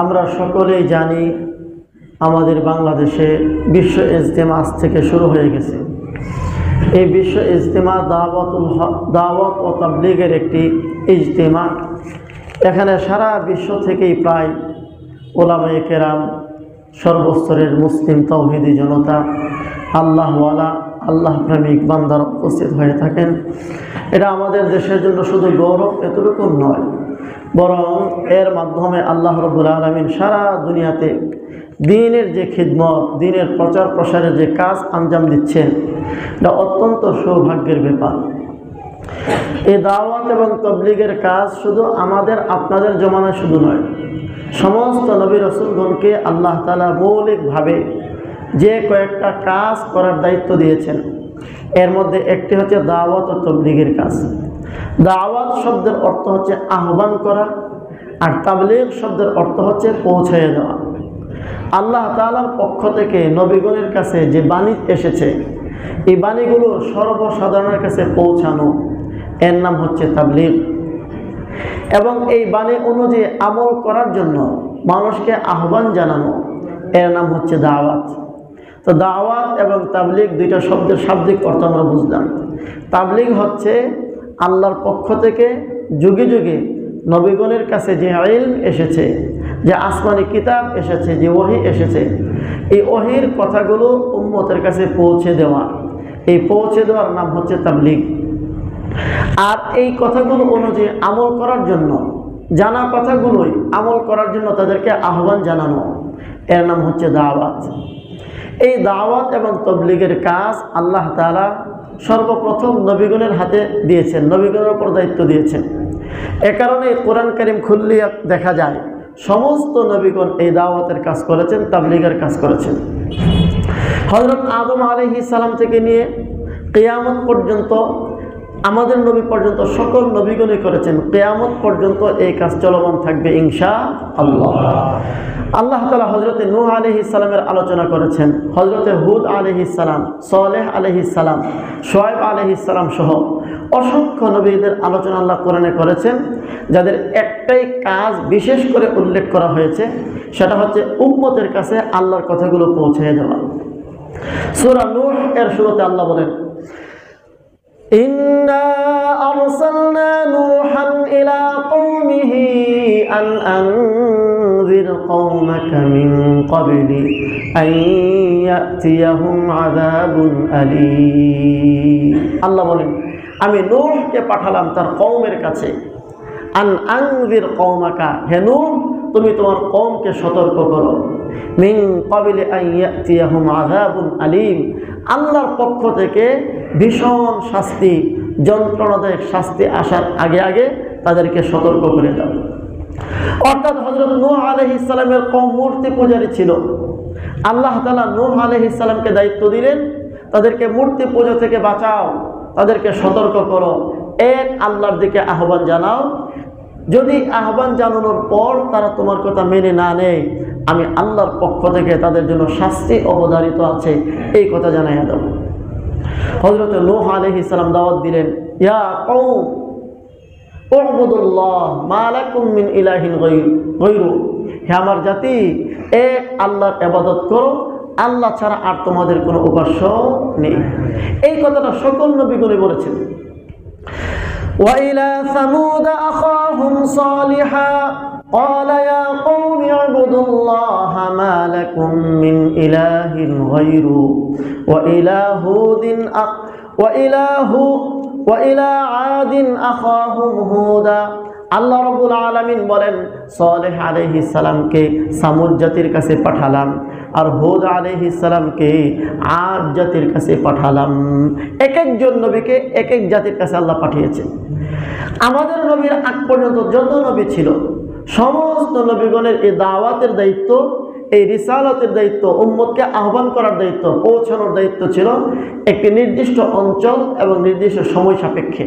আমরা সকলেই জানি আমাদের বাংলাদেশে বিশ্ব ইজতেমা আজ থেকে শুরু হয়ে গেছে। এই বিশ্ব ইজতেমা দাওয়াত ও তাবলীগের একটি ইজতেমা। এখানে সারা বিশ্ব থেকেই প্রায় ওলামায়ে কেরাম, সর্বস্তরের মুসলিম তাওহীদি জনতা, আল্লাহওয়ালা, আল্লাহ প্রেমিক বান্দারা উপস্থিত হয়ে থাকেন। এটা আমাদের দেশের জন্য শুধু গৌরব এতটুকু নয়, বরং এর মাধ্যমে আল্লাহ রাব্বুল আলামিন সারা দুনিয়াতে দ্বীনের যে খিদমত, দ্বীনের প্রচার প্রসারের যে কাজ আঞ্জাম দিচ্ছেন, এটা অত্যন্ত সৌভাগ্যের ব্যাপার। এই দাওয়াত এবং তাবলীগের কাজ শুধু আমাদের আপনাদের জমানায় শুধু নয়, সমস্ত নবী রাসূলগণকে আল্লাহ তাআলা মৌলিকভাবে যে কয়েকটা কাজ করার দায়িত্ব দিয়েছেন, এর মধ্যে একটি হচ্ছে দাওয়াত ও তাবলীগের কাজ। দাওয়াত শব্দের অর্থ হচ্ছে আহ্বান করা, আর তাবলীগ শব্দের অর্থ হচ্ছে পৌঁছে দেওয়া। আল্লাহ তাআলার পক্ষ থেকে নবীগণের কাছে যে বাণী এসেছে, এই বাণীগুলো সর্বসাধারণের কাছে পৌঁছানো, এর নাম হচ্ছে তাবলীগ। এবং এই বাণী অনুযায়ী আমল করার জন্য মানুষকে আহ্বান জানানো, এর নাম হচ্ছে দাওয়াত। তো দাওয়াত এবং তাবলীগ দুইটা শব্দের শাব্দিক অর্থ আমরা বুঝলাম। তাবলীগ হচ্ছে আল্লাহর পক্ষ থেকে যুগে যুগে নবীগণের কাছে যে ইলম এসেছে, যে আসমানি কিতাব এসেছে, যে ওহী এসেছে, এই ওহীর কথাগুলো উম্মতের কাছে পৌঁছে দেওয়া, এই পৌঁছে দেওয়ার নাম হচ্ছে তাবলীগ। আর এই কথাগুলো অনুযায়ী আমল করার জন্য, জানা কথাগুলোই আমল করার জন্য তাদেরকে আহ্বান জানানো, এর নাম হচ্ছে দাওয়াত। এই দাওয়াত এবং তাবলীগের কাজ আল্লাহ তাআলা সর্বপ্রথম নবীগণের হাতে দিয়েছেন, নবীগণের উপর দায়িত্ব দিয়েছেন। এ কারণে কোরআন কারীম খুললে দেখা যায় সমস্ত নবীগণ এই দাওয়াতের কাজ করেছেন, তাবলীগের কাজ করেছেন। হযরত আদম আলাইহিস সালাম থেকে নিয়ে কিয়ামত পর্যন্ত, আমাদের নবী পর্যন্ত সকল নবীগণই করেছেন। কিয়ামত পর্যন্ত এই কাজ চলমান থাকবে ইনশাআল্লাহ। আল্লাহ তাআলা হযরতে নূহ আলাইহিস সালামের আলোচনা করেছেন, হযরতে হুদ আলাইহিস সালাম, সালেহ আলাইহিস সালাম, শুআয়ব আলাইহিস সালাম সহ অসংখ্য নবীদের আলোচনা আল্লাহ কোরআনে করেছেন, যাদের একটাই কাজ বিশেষ করে উল্লেখ করা হয়েছে, সেটা হচ্ছে উম্মতের কাছে আল্লাহর কথাগুলো পৌঁছে দেওয়া। সূরা নূহ এর শুরুতে আল্লাহ বলেন, ইন্না আরসালনা নূহান ইলা কওমিহি আন আনযির কওমাকা মিন ক্বাবলি আন ইয়াতিয়াহুম আযাবুন আলীম। আল্লাহ বলেন, আমি নূহকে পাঠালাম তার কওমের কাছে। আন আনযির কওমাকা, হে নূহ, তুমি তোমার কওমকে সতর্ক করো। মিন ক্বাবলি আন ইয়াতিয়াহুম আযাবুন আলীম, আল্লাহর পক্ষ থেকে ভীষণ শাস্তি, যন্ত্রণাদায়ক শাস্তি আসার আগে আগে তাদেরকে সতর্ক করে দাও। অর্থাৎ হযরত নূহ আলাইহিস সালামের কওম মূর্তি পূজারী ছিল। আল্লাহ তাআলা নূহ আলাইহিস সালামকে দায়িত্ব দিলেন, তাদেরকে মূর্তি পূজা থেকে বাঁচাও, তাদেরকে সতর্ক করো, এক আল্লাহর দিকে আহ্বান জানাও। যদি আহ্বান জানানোর পর তারা তোমার কথা মেনে না নেয়, আমি আল্লাহর পক্ষ থেকে তাদের জন্য শাস্তি অবধারিত আছে, এই কথা জানাইয়া দাও। হযরত নূহ আলাইহিস সালাম দাওয়াত দিলেন, ইয়া কওম উবুদুল্লাহ মা লাকুম মিন ইলাহিন গায়রু, হে আমার জাতি, এক আল্লাহর ইবাদত করো, আল্লাহ ছাড়া আর তোমাদের কোনো উপাস্য নেই। এই কথাটা সকল নবীগণই বলেছেন। ওয়া ইলা সামুদ আখাহুম সালিহা قال يا قوم اعبدوا الله ما لكم من إله غيره وإلى عاد أخاهم هودا। আল্লাহ রাব্বুল আলামিন বলেন, সালেহ আলাইহিস সালামকে সামুদ জাতির কাছে পাঠালাম, আর হুদ আলাইহিস সালামকে আদ জাতির কাছে পাঠালাম। এক একজন নবীকে এক এক জাতির কাছে আল্লাহ পাঠিয়েছেন। আমাদের নবীর আগ পর্যন্ত যত নবী ছিল, সমস্ত নবীগণের এই দাওয়াতের দায়িত্ব, এই রিসালাতের দায়িত্ব, উম্মতকে আহ্বান করার দায়িত্ব, পৌঁছানোর দায়িত্ব ছিল একটি নির্দিষ্ট অঞ্চল এবং নির্দিষ্ট সময় সাপেক্ষে।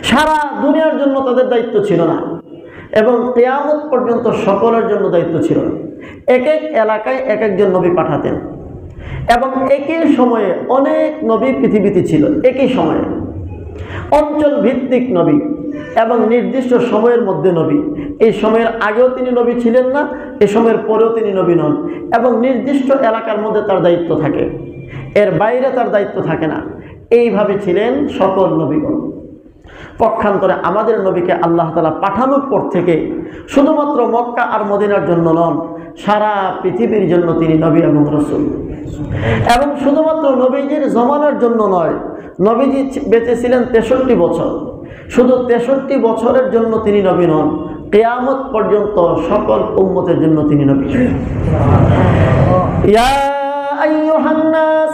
সারা দুনিয়ার জন্য তাদের দায়িত্ব ছিল না, এবং কিয়ামত পর্যন্ত সকলের জন্য দায়িত্ব ছিল না। এক এক এলাকায় এক একজন নবী পাঠাতেন, এবং একই সময়ে অনেক নবী পৃথিবীতে ছিল। একই সময়ে অঞ্চল ভিত্তিক নবী, এবং নির্দিষ্ট সময়ের মধ্যে নবী। এই সময়ের আগেও তিনি নবী ছিলেন না, এই সময়ের পরেও তিনি নবী নন, এবং নির্দিষ্ট এলাকার মধ্যে তার দায়িত্ব থাকে, এর বাইরে তার দায়িত্ব থাকে না। এইভাবে ছিলেন সকল নবীগণ। পক্ষান্তরে আমাদের নবীকে আল্লাহ তাআলা পাঠানোর পর থেকে শুধুমাত্র মক্কা আর মদিনার জন্য নন, সারা পৃথিবীর জন্য তিনি নবী এবং রাসূল। এবং শুধুমাত্র নবীজির জমানার জন্য নয়, নবীজি বেঁচে ছিলেন 63 বছর, শুধু 63 বছরের জন্য তিনি নবী নন, কিয়ামত পর্যন্ত সকল উম্মতের জন্য তিনি নবী। ইয়া আইয়ুহান নাস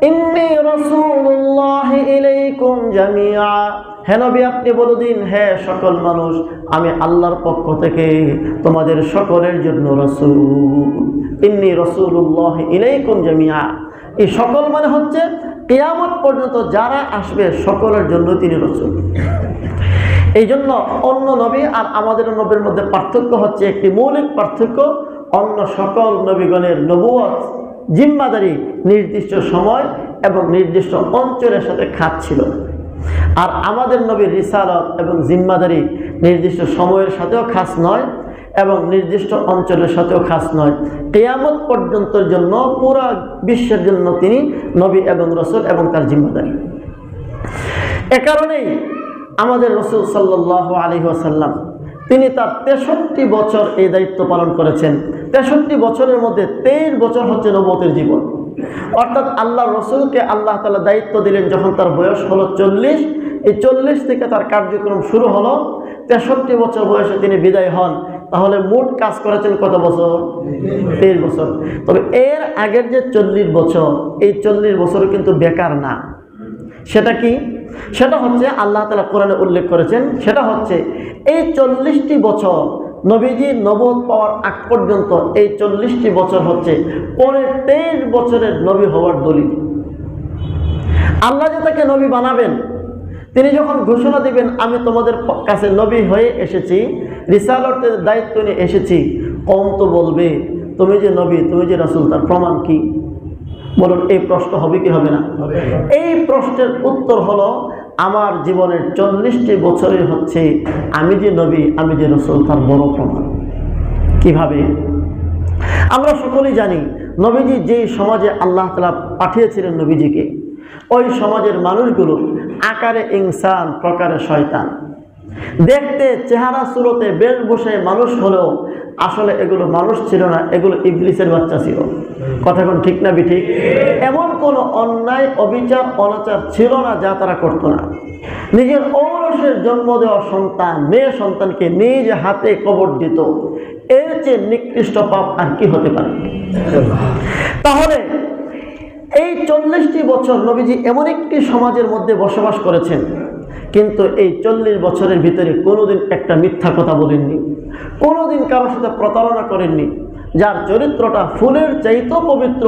ইন্নী রাসূলুল্লাহি ইলাইকুম জামিআ, হে নবী আপনি বলে দিন, হে সকল মানুষ, আমি আল্লাহর পক্ষ থেকে তোমাদের সকলের জন্য রাসূল। ইন্নী রাসূলুল্লাহি ইলাইকুম জামিআ, এই সকল মানে হচ্ছে কিয়ামত পর্যন্ত যারা আসবে সকলের জন্য তিনি রাসূল। এই জন্য অন্য নবী আর আমাদের নবীর মধ্যে পার্থক্য হচ্ছে, একটি মৌলিক পার্থক্য, অন্য সকল নবীগণের নবুয়ত জিম্মাদারি নির্দিষ্ট সময় এবং নির্দিষ্ট অঞ্চলের সাথে খাপ ছিল, আর আমাদের নবীর রিসালাত এবং জিম্মাদারি নির্দিষ্ট সময়ের সাথেও খাস নয় এবং নির্দিষ্ট অঞ্চলের সাথেও খাস নয়। কিয়ামত পর্যন্তের জন্য পুরো বিশ্বের জন্য তিনি নবী এবং রাসূল এবং তার জিম্মাদারি। এ কারণেই আমাদের রাসূল সাল্লাল্লাহু আলাইহি ওয়াসাল্লাম তিনি তার 63 বছর এই দায়িত্ব পালন করেছেন। 63 বছরের মধ্যে 23 বছর হচ্ছে নবুয়তের জীবন, অর্থাৎ আল্লাহ রসুলকে আল্লাহ তাআলা দায়িত্ব দিলেন যখন তার বয়স হলো 40, এই 40 থেকে তার কার্যক্রম শুরু হলো, 63 বছর বয়সে তিনি বিদায় হন। তাহলে মোট কাজ করেছেন কত বছর? 23 বছর। তবে এর আগের যে 40 বছর, এই 40 বছর কিন্তু বেকার না। সেটা কি? সেটা হচ্ছে আল্লাহ তাআলা কোরআনে উল্লেখ করেছেন, সেটা হচ্ছে এই 40টি বছর নবীজি নবুয়ত পাওয়ার আগ পর্যন্ত, এই 40টি বছর হচ্ছে পরের 23 বছরের নবী হওয়ার দলিল। আল্লাহ যে তাকে নবী বানাবেন, তিনি যখন ঘোষণা দিবেন আমি তোমাদের কাছে নবী হয়ে এসেছি, রিসালাতের দায়িত্ব নিয়ে এসেছি, কওম তো বলবে তুমি যে নবী, তুমি যে রাসূল, তার প্রমাণ কি? বলুন, এই প্রশ্ন হবে কি হবে না? এই প্রশ্নের উত্তর হলো আমার জীবনের 40টি বছরই হচ্ছে আমি যে নবী, আমি যে রাসূল, তার বড় প্রমাণ। কিভাবে? আমরা সকলেই জানি নবীজি যেই সমাজে আল্লাহ তাআলা পাঠিয়েছিলেন নবীজিকে, ওই সমাজের মানুষগুলো আকারে ইনসান, প্রকারে শয়তান, দেখতে চেহারা সুরতে বেশভূষে মানুষ হলেও আসলে এগুলো মানুষ ছিল না, এগুলো ইবলিসের বাচ্চা ছিল। কথা কোন ঠিক না বিঠিক? এমন কোনো অন্যায়, অবিচার, অনাচার ছিল না যা তারা করতো না। নিজের ঔরসের জন্ম দেওয়া সন্তান, মেয়ে সন্তানকে নিজ হাতে কবর দিত, এর চেয়ে নিকৃষ্ট পাপ আর কি হতে পারে? তাহলে এই 40টি বছর নবীজি এমন একটি সমাজের মধ্যে বসবাস করেছেন, কিন্তু এই 40 বছরের ভিতরে কোনোদিন একটা মিথ্যা কথা বলেননি, কোনোদিন কারোর সাথে প্রতারণা করেননি। যার চরিত্রটা ফুলের চাইতেও পবিত্র,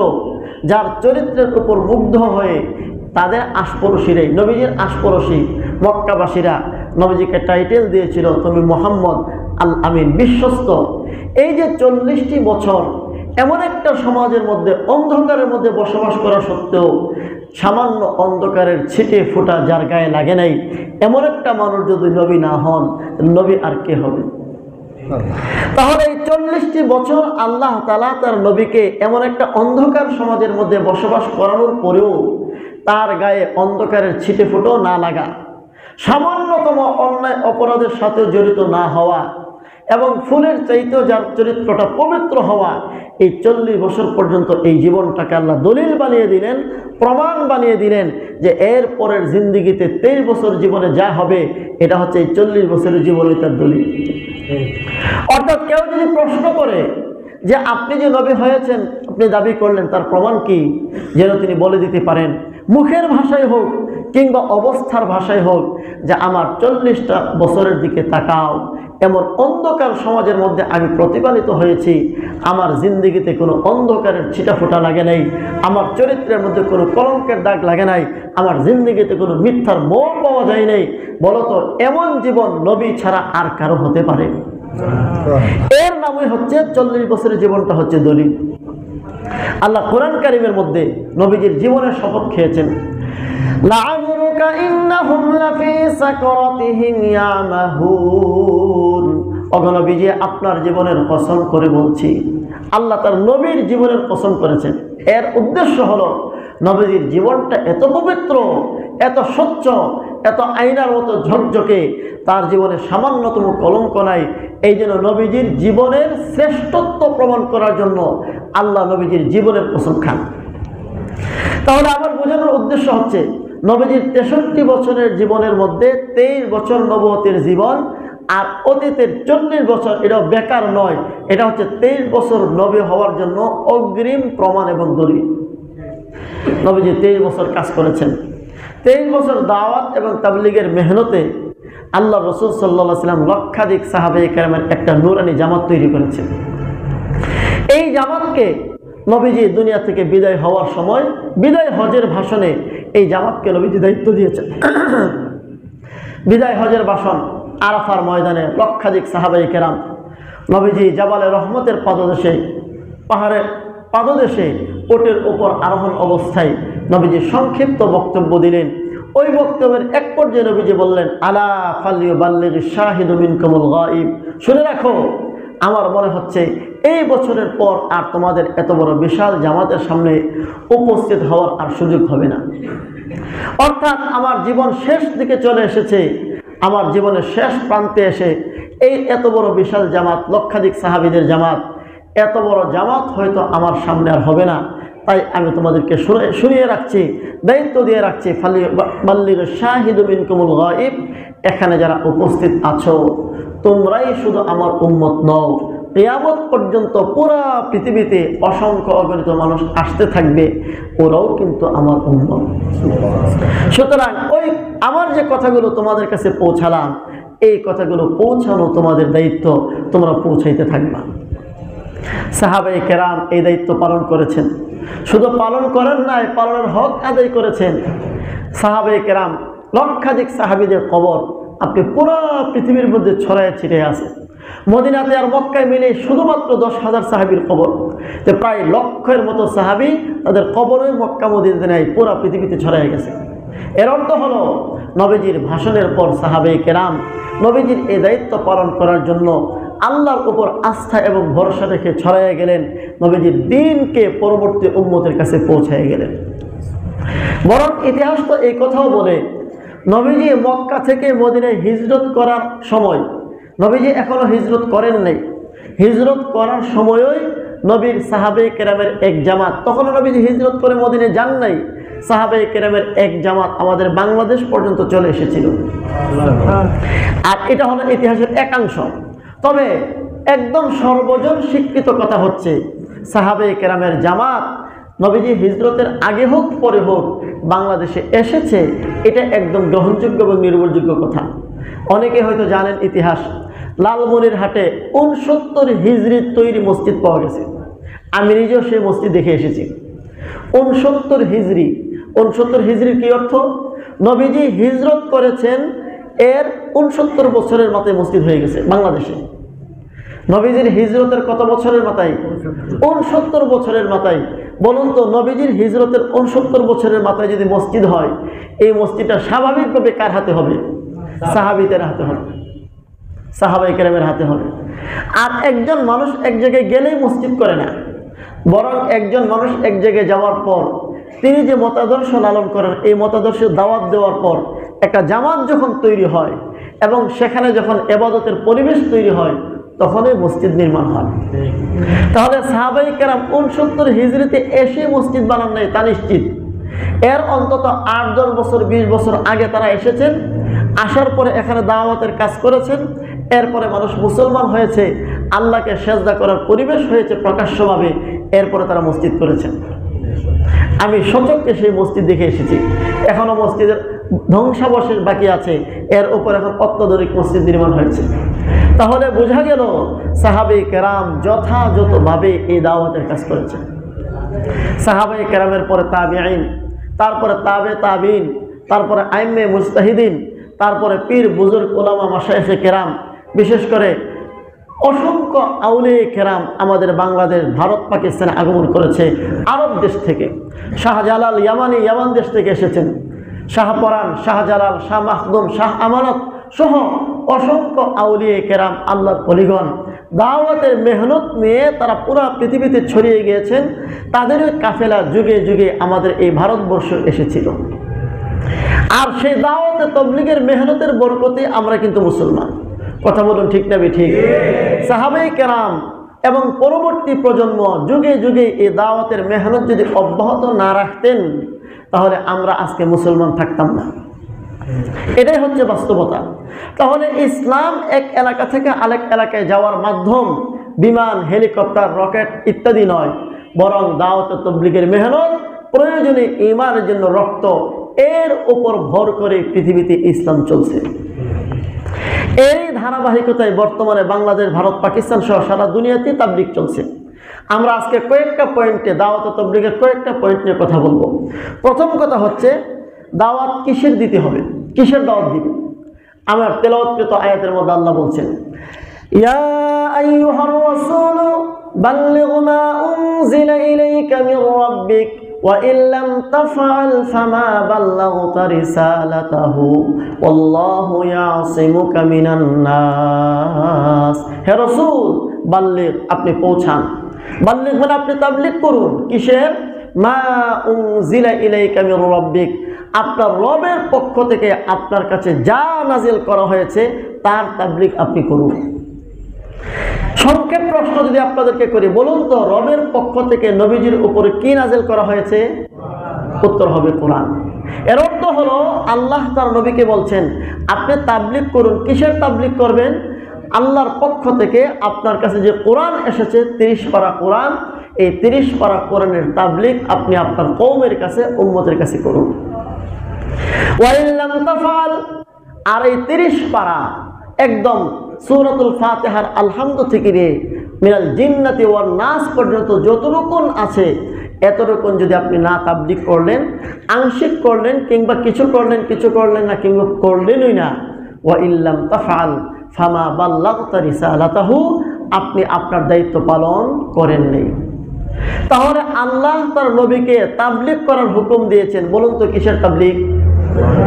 যার চরিত্রের উপর মুগ্ধ হয়ে তাদের আশপড়শিরাই, নবীজির আশপড়শি মক্কাবাসীরা নবীজিকে টাইটেল দিয়েছিল তুমি মুহাম্মদ আল আমিন, বিশ্বস্ত। এই যে 40টি বছর এমন একটা সমাজের মধ্যে, অন্ধকারের মধ্যে বসবাস করা সত্ত্বেও সামান্য অন্ধকারের ছিটে ফোঁটা যার গায়ে লাগে নাই, এমন একটা মানুষ যদি নবী না হন, নবী আর কে হবে? তাহলে এই 40টি বছর আল্লাহ তাআলা তার নবীকে এমন একটা অন্ধকার সমাজের মধ্যে বসবাস করানোর পরেও তার গায়ে অন্ধকারের ছিটে ফোঁটাও না লাগা, সামান্যতম অন্যায় অপরাধের সাথে জড়িত না হওয়া এবং ফুলের চাইতেও যার চরিত্রটা পবিত্র হওয়া, এই 40 বছর পর্যন্ত এই জীবনটাকে আল্লাহ দলিল বানিয়ে দিলেন, প্রমাণ বানিয়ে দিলেন যে এর পরের জিন্দিগিতে 23 বছর জীবনে যা হবে এটা হচ্ছে এই 40 বছরের জীবনে তার দলিল। অর্থাৎ কেউ যদি প্রশ্ন করে যে আপনি যে নবী হয়েছেন, আপনি দাবি করলেন, তার প্রমাণ কি? যেন তিনি বলে দিতে পারেন মুখের ভাষায় হোক কিংবা অবস্থার ভাষায় হোক যে আমার 40টা বছরের দিকে তাকাও, এমন অন্ধকার সমাজের মধ্যে আমি প্রতিপালিত হয়েছি, আমার জিন্দিগিতে কোনো অন্ধকারের ছিটাফোঁটা লাগে নাই, আমার চরিত্রের মধ্যে কোনো কলঙ্কের দাগ লাগে নাই, আমার জিন্দিগিতে কোনো মিথ্যার মোড় পাওয়া যায় নাই। বলতো এমন জীবন নবী ছাড়া আর কারো হতে পারে? এর নামই হচ্ছে 40 বছরের জীবনটা হচ্ছে দলিল। আল্লাহ কোরআন কারীমের মধ্যে নবীজির জীবনের শপথ খেয়েছেন, লাআমরুকা কাইন্নাহুম লাফি সাকরাতিহিম ইয়ামাহুন। ওগো নবীজি, আপনার জীবনের কসম করে বলছি, আল্লাহ তার নবীর জীবনের কসম করেছেন। এর উদ্দেশ্য হলো নবীজির জীবনটা এত পবিত্র, এত স্বচ্ছ, এত আয়নার মতো ঝকঝকে, তার জীবনে সামান্যতম কলঙ্ক নাই। এই জন্য নবীজির জীবনের শ্রেষ্ঠত্ব প্রমাণ করার জন্য আল্লাহ নবীজির জীবনের কসম খান। তাহলে আমার বোঝানোর উদ্দেশ্য হচ্ছে, নবীজির 63 বছরের জীবনের মধ্যে 23 বছর নবুয়তের জীবন, আর অতীতের 40 বছর, এটাও বেকার নয়, এটা হচ্ছে 23 বছর নবী হওয়ার জন্য অগ্রিম প্রমাণ এবং দলিল। নবীজি 23 বছর কাজ করেছেন। 23 বছর দাওয়াত এবং তাবলীগের মেহনতে আল্লাহ রাসূল সাল্লাল্লাহু আলাইহি ওয়াসাল্লাম লক্ষাধিক সাহাবায়ে কেরামের একটা নূরানি জামাত তৈরি করেছেন। এই জামাতকে নবীজি দুনিয়া থেকে বিদায় হওয়ার সময় বিদায় হজের ভাষণে এই জামাতকে নবীজি দায়িত্ব দিয়েছেন। বিদায় হজের ভাষণ আরাফার ময়দানে লক্ষাধিক সাহাবায়ে কেরাম, নবীজি জাবালে রহমতের পাদদেশে, পাহাড়ের পাদদেশে ওটের উপর আরোহণ অবস্থায় নবীজি সংক্ষিপ্ত বক্তব্য দিলেন। ওই বক্তব্যের এক পর্যায়ে নবীজি বললেন, আলা ফালিয়ুবাল্লিগিশ শাহিদু মিনকুমুল গায়ব, শুনে রাখো, আমার মনে হচ্ছে এই বছরের পর আর তোমাদের এত বড় বিশাল জামাতের সামনে উপস্থিত হওয়ার আর সুযোগ হবে না। অর্থাৎ আমার জীবন শেষ দিকে চলে এসেছে, আমার জীবনের শেষ প্রান্তে এসে এই এত বড় বিশাল জামাত, লক্ষাধিক সাহাবীদের জামাত, এত বড় জামাত হয়তো আমার সামনে আর হবে না। তাই আমি তোমাদেরকে শুনিয়ে রাখছি, দায়িত্ব দিয়ে রাখছি, ফালিয়ুবাল্লিগিশ শাহিদু মিনকুমুল গায়ব, এখানে যারা উপস্থিত আছো তোমরাই শুধু আমার উম্মত নও, কিয়ামত পর্যন্ত পুরা পৃথিবীতে অসংখ্য অগণিত মানুষ আসতে থাকবে, ওরাও কিন্তু আমার উম্মত। সুতরাং ওই আমার যে কথাগুলো তোমাদের কাছে পৌঁছালাম, এই কথাগুলো পৌঁছানো তোমাদের দায়িত্ব, তোমরা পৌঁছাইতে থাকবা। সাহাবায়ে কেরাম এই দায়িত্ব পালন করেছেন। শুধু পালন করেন নাই, পালনের হক আদায় করেছেন। সাহাবায়ে কেরাম, লক্ষাধিক সাহাবীদের কবর আপনি পুরো পৃথিবীর মধ্যে ছড়ায় ছিটিয়ে আছে। মদিনাতে আর মক্কায় মিলে শুধুমাত্র 10,000 সাহাবীর কবর, যে প্রায় লক্ষের মতো সাহাবী, তাদের কবরই মক্কা মদিনায় পুরো পৃথিবীতে ছড়ায় গেছে। এর অর্থ হলো নবীজির ভাষণের পর সাহাবায়ে কেরাম নবীজির এই দায়িত্ব পালন করার জন্য আল্লাহর উপর আস্থা এবং ভরসা রেখে ছড়াইয়া গেলেন, নবীজির দ্বীনকে পরবর্তী উম্মতের কাছে পৌঁছায় গেলেন। বরং ইতিহাস তো এই কথাও বলে, নবীজি মক্কা থেকে মদিনায় হিজরত করার সময়, নবীজি এখনো হিজরত করেন নাই, হিজরত করার সময়ই নবীর সাহাবায়ে কেরামের এক জামাত, তখনও নবীজি হিজরত করে মদিনায় যান নাই, সাহাবায়ে কেরামের এক জামাত আমাদের বাংলাদেশ পর্যন্ত চলে এসেছিল। আর এটা হলো ইতিহাসের একাংশ। তবে একদম সর্বজন স্বীকৃত কথা হচ্ছে, সাহাবায়ে কেরামের জামাত নবীজি হিজরতের আগে হোক পরে হোক বাংলাদেশে এসেছে, এটা একদম গ্রহণযোগ্য এবং নির্ভরযোগ্য কথা। অনেকে হয়তো জানেন ইতিহাস, লালমনিরহাটে 69 হিজরির তৈরি মসজিদ পাওয়া গেছে। আমি নিজেও সেই মসজিদ দেখে এসেছি। 69 হিজরি, 69 হিজরির কি অর্থ? নবীজি হিজরত করেছেন এর 69 বছরের মাথায় মসজিদ হয়ে গেছে বাংলাদেশে। নবীজির হিজরতের কত বছরের মাথায়? 69 বছরের মাথায়। বলুন তো, নবীজির হিজরতের 69 বছরের মাথায় যদি মসজিদ হয়, এই মসজিদটা স্বাভাবিকভাবে কার হাতে হবে? সাহাবীদের হাতে হবে, সাহাবায়ে কেরামের হাতে হবে। আর একজন মানুষ এক জায়গায় গেলেই মসজিদ করে না, বরং একজন মানুষ এক জায়গায় যাওয়ার পর তিনি যে মতাদর্শ লালন করেন, এই মতাদর্শ দাওয়াত দেওয়ার পর একটা জামাত যখন তৈরি হয় এবং সেখানে যখন ইবাদতের পরিবেশ তৈরি হয়, তখনই মসজিদ নির্মাণ হয়। তাহলে সাহাবায়ে কেরাম 69 হিজরিতে এসে মসজিদ বানান নাই তা নিশ্চিত। এর অন্তত 8-10 বছর 20 বছর আগে তারা এসেছেন, আসার পরে এখানে দাওয়াতের কাজ করেছেন, এরপরে মানুষ মুসলমান হয়েছে, আল্লাহকে সেজদা করার পরিবেশ হয়েছে প্রকাশ্যভাবে, এরপরে তারা মসজিদ করেছেন। আমি সচক্ষে সেই মসজিদ দেখে এসেছি। এখনো মসজিদের ধ্বংসাবশেষ বাকি আছে, এর উপর এখন অত্যাধুনিক মসজিদ নির্মাণ হয়েছে। তাহলে বোঝা গেল সাহাবায়ে কেরাম যথাযথভাবে এই দাওয়াতের কাজ করেছেন। সাহাবায়ে কেরামের পরে তাবিঈন, তারপরে তাবে তাবিঈন, তারপরে আইম্মে মুজতাহিদিন, তারপরে পীর বুজুর্গ উলামা মাশায়েখে কেরাম, বিশেষ করে অসংখ্য আউলিয়া কেরাম আমাদের বাংলাদেশ, ভারত, পাকিস্তানে আগমন করেছে আরব দেশ থেকে। শাহজালাল ইয়ামানি ইয়ামান দেশ থেকে এসেছেন। শাহপরান, শাহজালাল, শাহ মাখদুম, শাহ আমানত সহ অসংখ্য আউলিয়া কেরাম, আল্লাহর ওলিগণ দাওয়াতের মেহনত নিয়ে তারা পুরো পৃথিবীতে ছড়িয়ে গিয়েছেন। তাদের কাফেলা যুগে যুগে আমাদের এই ভারতবর্ষ এসেছিল। আর সেই দাওয়াতে তবলিগের মেহনতের বরকতে আমরা কিন্তু মুসলমান। কথা বলুন ঠিক না ঠিক? সাহাবায়ে কেরাম এবং পরবর্তী প্রজন্ম যুগে যুগে এই দাওয়াতের মেহনত যদি অব্যাহত না রাখতেন তাহলে আমরা আজকে মুসলমান থাকতাম না। এটাই হচ্ছে বাস্তবতা। তাহলে ইসলাম এক এলাকা থেকে আরেক এলাকায় যাওয়ার মাধ্যম বিমান, হেলিকপ্টার, রকেট ইত্যাদি নয়, বরং দাওয়াত তাবলীগের মেহনত, প্রয়োজনে ঈমানের জন্য রক্ত, এর উপর ভর করে পৃথিবীতে ইসলাম চলছে। এই ধারাবাহিকতায় বর্তমানে বাংলাদেশ, ভারত, পাকিস্তান সহ সারা দুনিয়াতে তাবলীগ চলছে। আমরা আজকে কয়েকটা পয়েন্টে দাওয়াত তাবলীগের কয়েকটা পয়েন্ট নিয়ে কথা বলবো। প্রথম কথা হচ্ছে দাওয়াত কিসের দিতে হবে, কিসের দাওয়াত দিবে। আমার তেলাওয়াতকৃত আয়াতের মধ্যে আল্লাহ বলছেন, ইয়া আইয়ুহার রাসূল বাল্লিগ মা উনজিলা ইলাইকা মির রাব্বিক ওয়া ইল্লাম তাফআল ফামা বাল্লাগতা রিসালাতাহু ওয়াল্লাহু ইয়াসিমুকা মিনান নাস। হে রাসূল, বাল্লিগ, আপনি পৌঁছান। বাল্লিগ মানে আপনি তাবলীগ করুন। কিসের? মা উনজিলা ইলাইকা মির রাব্বিক, আপনার রবের পক্ষ থেকে আপনার কাছে যা নাজিল করা হয়েছে তার তাবলীগ আপনি করুন। সংক্ষেপ প্রশ্ন যদি আপনাদেরকে করি, বলুন তো রবের পক্ষ থেকে নবীজির উপরে কি নাজিল করা হয়েছে? উত্তর হবে কোরআন। এর অর্থ হলো আল্লাহ তার নবীকে বলছেন আপনি তাবলীগ করুন। কিসের তাবলীগ করবেন? আল্লাহর পক্ষ থেকে আপনার কাছে যে কোরআন এসেছে, 30 পারা কোরআন, এই 30 পারা কোরআনের তাবলীগ আপনি আপনার কওমের কাছে, উম্মতের কাছে করুন। ওয়াইল্লাম তাফআল, আর এই 30 পারা একদম সূরাতুল ফাতিহার আলহামদু থেকে নিয়ে মিনাল জিন্নাতি ওয়ান নাস পর্যন্ত যতটুকুন আছে এতটুকুন যদি আপনি না তাবলীগ করলেন, আংশিক করলেন, কিংবা কিছু করলেন, কিছু করলেন না, কিংবা করলেনই না, ওয়াইল্লাম তাফআল ফামা বাল্লাগতা রিসালাতাহু, আপনি আপনার দায়িত্ব পালন করেন নাই। তাহলে আল্লাহ তার নবীকে তাবলীগ করার হুকুম দিয়েছেন। বলুন তো কিসের তাবলীগ?